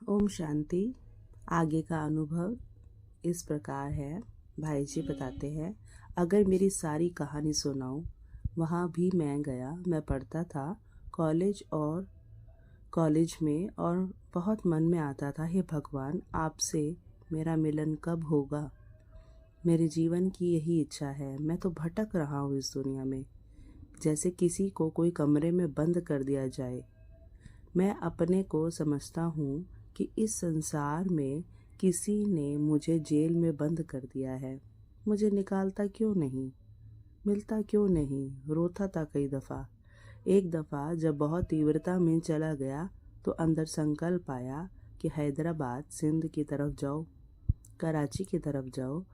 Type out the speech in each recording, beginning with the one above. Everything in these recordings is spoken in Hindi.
ओम शांति। आगे का अनुभव इस प्रकार है। भाई जी बताते हैं, अगर मेरी सारी कहानी सुनाऊं, वहाँ भी मैं गया। मैं पढ़ता था कॉलेज में और बहुत मन में आता था, हे भगवान, आपसे मेरा मिलन कब होगा। मेरे जीवन की यही इच्छा है। मैं तो भटक रहा हूँ इस दुनिया में, जैसे किसी को कोई कमरे में बंद कर दिया जाए। मैं अपने को समझता हूँ कि इस संसार में किसी ने मुझे जेल में बंद कर दिया है। मुझे निकालता क्यों नहीं, मिलता क्यों नहीं। रोता था कई दफ़ा। एक दफ़ा जब बहुत तीव्रता में चला गया तो अंदर संकल्प आया कि हैदराबाद सिंध की तरफ जाओ, कराची की तरफ जाओ।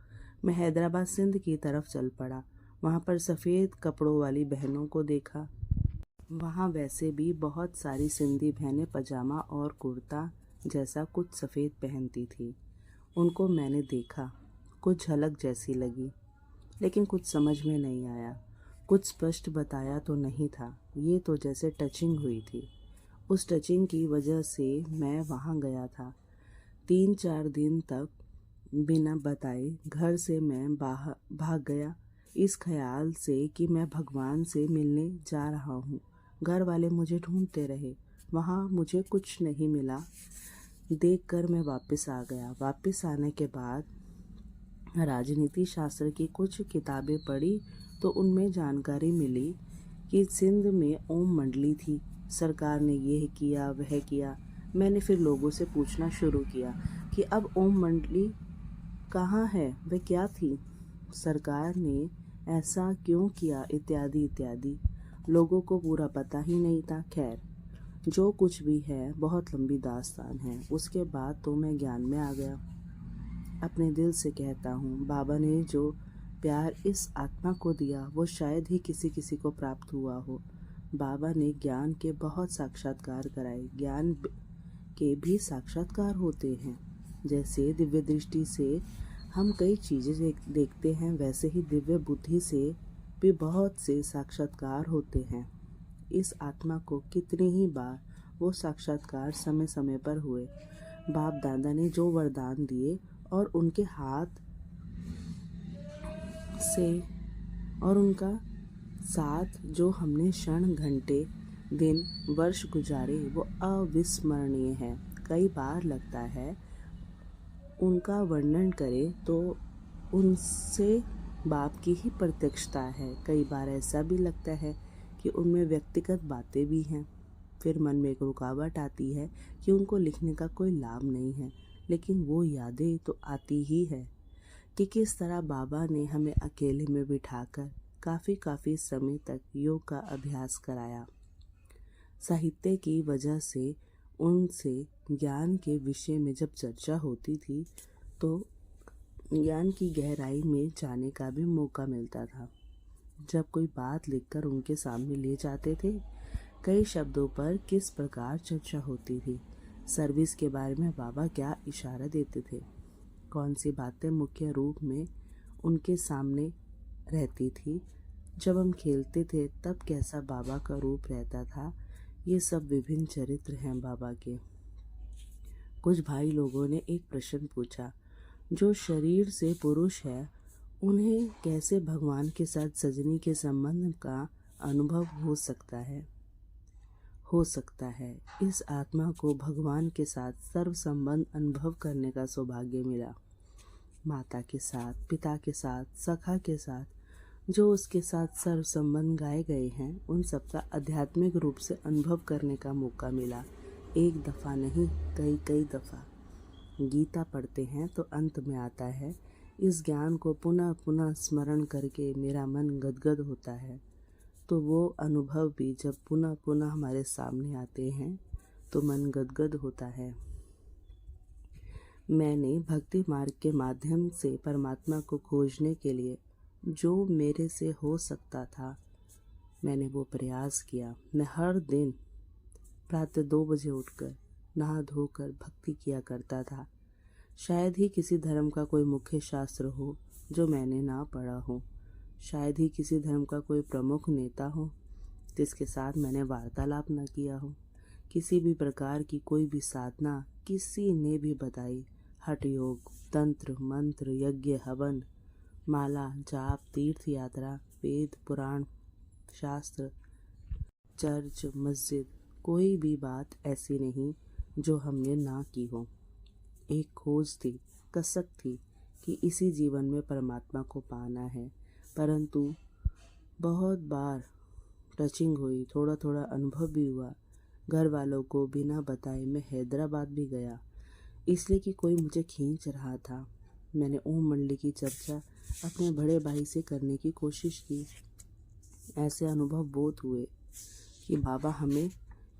मैं हैदराबाद सिंध की तरफ चल पड़ा। वहाँ पर सफ़ेद कपड़ों वाली बहनों को देखा। वहाँ वैसे भी बहुत सारी सिंधी बहनें पजामा और कुर्ता जैसा कुछ सफ़ेद पहनती थी। उनको मैंने देखा, कुछ झलक जैसी लगी, लेकिन कुछ समझ में नहीं आया। कुछ स्पष्ट बताया तो नहीं था, ये तो जैसे टचिंग हुई थी। उस टचिंग की वजह से मैं वहाँ गया था। 3-4 दिन तक बिना बताए घर से मैं बाहर भाग गया, इस ख्याल से कि मैं भगवान से मिलने जा रहा हूँ। घर वाले मुझे ढूंढते रहे, वहाँ मुझे कुछ नहीं मिला। देखकर मैं वापस आ गया। वापस आने के बाद राजनीति शास्त्र की कुछ किताबें पढ़ी तो उनमें जानकारी मिली कि सिंध में ओम मंडली थी। सरकार ने यह किया वह किया। मैंने फिर लोगों से पूछना शुरू किया कि अब ओम मंडली कहाँ है, वह क्या थी, सरकार ने ऐसा क्यों किया, इत्यादि इत्यादि। लोगों को पूरा पता ही नहीं था। खैर, जो कुछ भी है, बहुत लंबी दास्तान है। उसके बाद तो मैं ज्ञान में आ गया। अपने दिल से कहता हूँ, बाबा ने जो प्यार इस आत्मा को दिया वो शायद ही किसी किसी को प्राप्त हुआ हो। बाबा ने ज्ञान के बहुत साक्षात्कार कराए। ज्ञान के भी साक्षात्कार होते हैं। जैसे दिव्य दृष्टि से हम कई चीज़ें देखते हैं, वैसे ही दिव्य बुद्धि से भी बहुत से साक्षात्कार होते हैं। इस आत्मा को कितनी ही बार वो साक्षात्कार समय समय पर हुए। बाप दादा ने जो वरदान दिए और उनके हाथ से और उनका साथ जो हमने क्षण, घंटे, दिन, वर्ष गुजारे, वो अविस्मरणीय है। कई बार लगता है उनका वर्णन करें तो उनसे बाप की ही प्रत्यक्षता है। कई बार ऐसा भी लगता है कि उनमें व्यक्तिगत बातें भी हैं। फिर मन में एक रुकावट आती है कि उनको लिखने का कोई लाभ नहीं है, लेकिन वो यादें तो आती ही है कि किस तरह बाबा ने हमें अकेले में बिठाकर काफ़ी समय तक योग का अभ्यास कराया। साहित्य की वजह से उनसे ज्ञान के विषय में जब चर्चा होती थी तो ज्ञान की गहराई में जाने का भी मौका मिलता था। जब कोई बात लिखकर उनके सामने ले जाते थे, कई शब्दों पर किस प्रकार चर्चा होती थी। सर्विस के बारे में बाबा क्या इशारा देते थे, कौन सी बातें मुख्य रूप में उनके सामने रहती थी। जब हम खेलते थे तब कैसा बाबा का रूप रहता था। ये सब विभिन्न चरित्र हैं बाबा के। कुछ भाई लोगों ने एक प्रश्न पूछा, जो शरीर से पुरुष है उन्हें कैसे भगवान के साथ सजनी के संबंध का अनुभव हो सकता है। इस आत्मा को भगवान के साथ सर्व संबंध अनुभव करने का सौभाग्य मिला। माता के साथ, पिता के साथ, सखा के साथ, जो उसके साथ सर्व संबंध गाए गए हैं, उन सबका आध्यात्मिक रूप से अनुभव करने का मौका मिला। एक दफ़ा नहीं, कई दफ़ा। गीता पढ़ते हैं तो अंत में आता है, इस ज्ञान को पुनः पुनः स्मरण करके मेरा मन गदगद होता है। तो वो अनुभव भी जब पुनः पुनः हमारे सामने आते हैं तो मन गदगद होता है। मैंने भक्ति मार्ग के माध्यम से परमात्मा को खोजने के लिए जो मेरे से हो सकता था, मैंने वो प्रयास किया। मैं हर दिन प्रातः 2 बजे उठकर नहा धोकर भक्ति किया करता था। शायद ही किसी धर्म का कोई मुख्य शास्त्र हो जो मैंने ना पढ़ा हो। शायद ही किसी धर्म का कोई प्रमुख नेता हो जिसके साथ मैंने वार्तालाप न किया हो। किसी भी प्रकार की कोई भी साधना किसी ने भी बताई। हठ योग, तंत्र, मंत्र, यज्ञ, हवन, माला, जाप, तीर्थ यात्रा, वेद, पुराण, शास्त्र, चर्च, मस्जिद, कोई भी बात ऐसी नहीं जो हमने ना की हो। एक खोज थी, कसक थी कि इसी जीवन में परमात्मा को पाना है। परंतु बहुत बार टचिंग हुई, थोड़ा थोड़ा अनुभव भी हुआ। घर वालों को बिना बताए मैं हैदराबाद भी गया, इसलिए कि कोई मुझे खींच रहा था। मैंने ओम मंडली की चर्चा अपने बड़े भाई से करने की कोशिश की। ऐसे अनुभव बहुत हुए कि बाबा हमें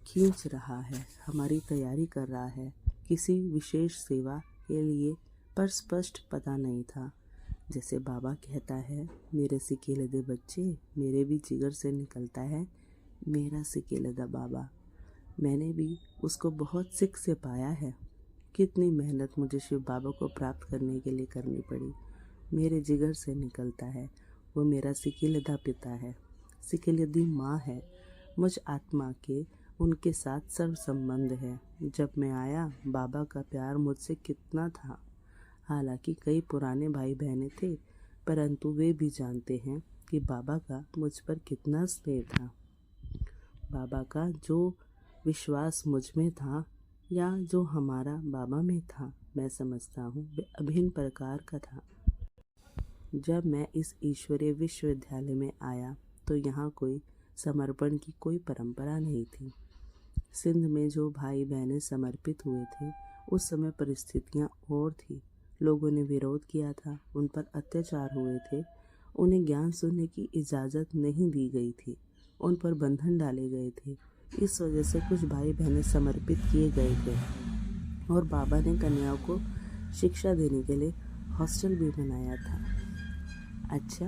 खींच रहा है, हमारी तैयारी कर रहा है किसी विशेष सेवा के लिए, पर स्पष्ट पता नहीं था। जैसे बाबा कहता है, मेरे सिकेले दे बच्चे, मेरे भी जिगर से निकलता है मेरा सिकेले दा बाबा। मैंने भी उसको बहुत सिक से पाया है। कितनी मेहनत मुझे शिव बाबा को प्राप्त करने के लिए करनी पड़ी। मेरे जिगर से निकलता है, वो मेरा सिकेलेदा पिता है, सिकेलेदी माँ है। मुझ आत्मा के उनके साथ सर्व संबंध है। जब मैं आया, बाबा का प्यार मुझसे कितना था। हालांकि कई पुराने भाई बहनें थे, परंतु वे भी जानते हैं कि बाबा का मुझ पर कितना स्नेह था। बाबा का जो विश्वास मुझ में था या जो हमारा बाबा में था, मैं समझता हूँ वे अभिन्न प्रकार का था। जब मैं इस ईश्वरीय विश्वविद्यालय में आया तो यहाँ कोई समर्पण की कोई परंपरा नहीं थी। सिंध में जो भाई बहनें समर्पित हुए थे, उस समय परिस्थितियाँ और थी। लोगों ने विरोध किया था, उन पर अत्याचार हुए थे, उन्हें ज्ञान सुनने की इजाज़त नहीं दी गई थी, उन पर बंधन डाले गए थे। इस वजह से कुछ भाई बहनें समर्पित किए गए थे और बाबा ने कन्याओं को शिक्षा देने के लिए हॉस्टल भी बनाया था। अच्छा,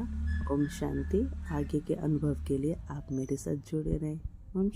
ओम शांति। आगे के अनुभव के लिए आप मेरे साथ जुड़े रहें। ओम शांति।